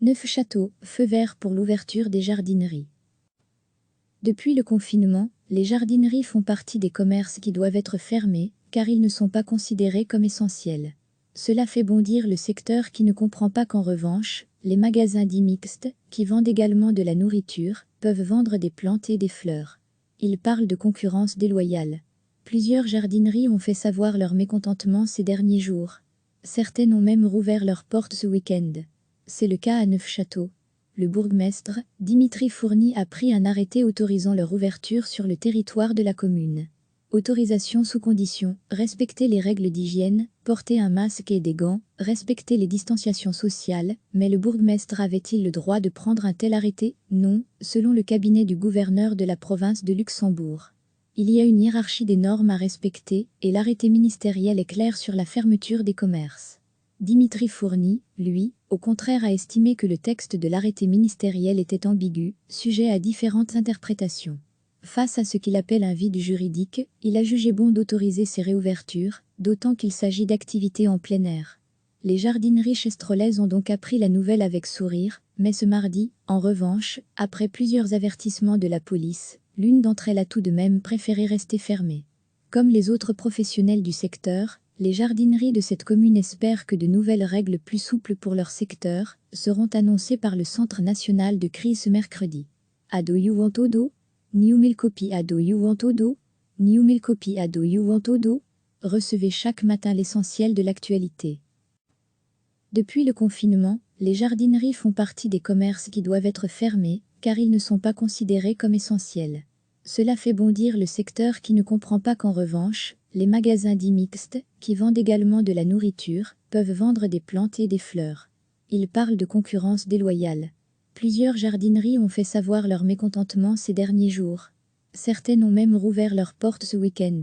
Neufchâteau, feu vert pour l'ouverture des jardineries. Depuis le confinement, les jardineries font partie des commerces qui doivent être fermés, car ils ne sont pas considérés comme essentiels. Cela fait bondir le secteur qui ne comprend pas qu'en revanche, les magasins dits mixtes, qui vendent également de la nourriture, peuvent vendre des plantes et des fleurs. Ils parlent de concurrence déloyale. Plusieurs jardineries ont fait savoir leur mécontentement ces derniers jours. Certaines ont même rouvert leurs portes ce week-end. C'est le cas à Neufchâteau. Le bourgmestre, Dimitri Fourny, a pris un arrêté autorisant leur ouverture sur le territoire de la commune. Autorisation sous condition, respecter les règles d'hygiène, porter un masque et des gants, respecter les distanciations sociales, mais le bourgmestre avait-il le droit de prendre un tel arrêté? Non, selon le cabinet du gouverneur de la province de Luxembourg. Il y a une hiérarchie des normes à respecter, et l'arrêté ministériel est clair sur la fermeture des commerces. Dimitri Fourny, lui, au contraire a estimé que le texte de l'arrêté ministériel était ambigu, sujet à différentes interprétations. Face à ce qu'il appelle un vide juridique, il a jugé bon d'autoriser ces réouvertures, d'autant qu'il s'agit d'activités en plein air. Les jardineries chestrolaises ont donc appris la nouvelle avec sourire, mais ce mardi, en revanche, après plusieurs avertissements de la police, l'une d'entre elles a tout de même préféré rester fermée. Comme les autres professionnels du secteur, les jardineries de cette commune espèrent que de nouvelles règles plus souples pour leur secteur seront annoncées par le Centre national de crise ce mercredi. Ado Juventudo, Niumilcopi Ado Juventudo, Niumilcopi Ado Juventudo, recevez chaque matin l'essentiel de l'actualité. Depuis le confinement, les jardineries font partie des commerces qui doivent être fermés, car ils ne sont pas considérés comme essentiels. Cela fait bondir le secteur qui ne comprend pas qu'en revanche, les magasins dits mixtes, qui vendent également de la nourriture, peuvent vendre des plantes et des fleurs. Ils parlent de concurrence déloyale. Plusieurs jardineries ont fait savoir leur mécontentement ces derniers jours. Certaines ont même rouvert leurs portes ce week-end.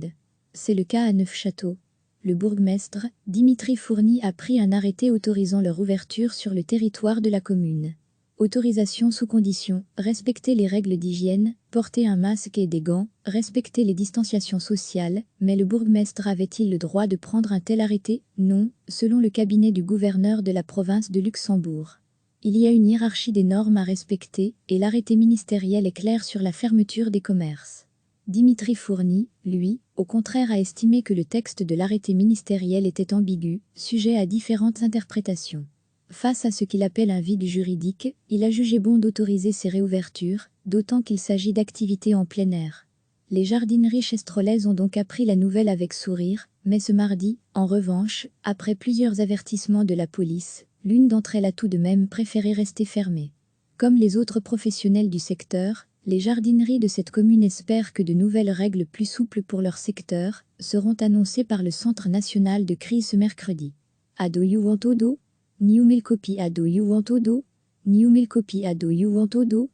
C'est le cas à Neufchâteau. Le bourgmestre, Dimitri Fourny, a pris un arrêté autorisant leur ouverture sur le territoire de la commune. Autorisation sous condition, respecter les règles d'hygiène, porter un masque et des gants, respecter les distanciations sociales, mais le bourgmestre avait-il le droit de prendre un tel arrêté? Non, selon le cabinet du gouverneur de la province de Luxembourg. Il y a une hiérarchie des normes à respecter, et l'arrêté ministériel est clair sur la fermeture des commerces. Dimitri Fourny, lui, au contraire a estimé que le texte de l'arrêté ministériel était ambigu, sujet à différentes interprétations. Face à ce qu'il appelle un vide juridique, il a jugé bon d'autoriser ces réouvertures, d'autant qu'il s'agit d'activités en plein air. Les jardineries chestrolaises ont donc appris la nouvelle avec sourire, mais ce mardi, en revanche, après plusieurs avertissements de la police, l'une d'entre elles a tout de même préféré rester fermée. Comme les autres professionnels du secteur, les jardineries de cette commune espèrent que de nouvelles règles plus souples pour leur secteur seront annoncées par le Centre national de crise ce mercredi. Ado Juventudo, Niumilcopi Ado Juventudo, Niumilcopi Ado Juventudo.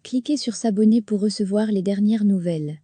Cliquez sur s'abonner pour recevoir les dernières nouvelles.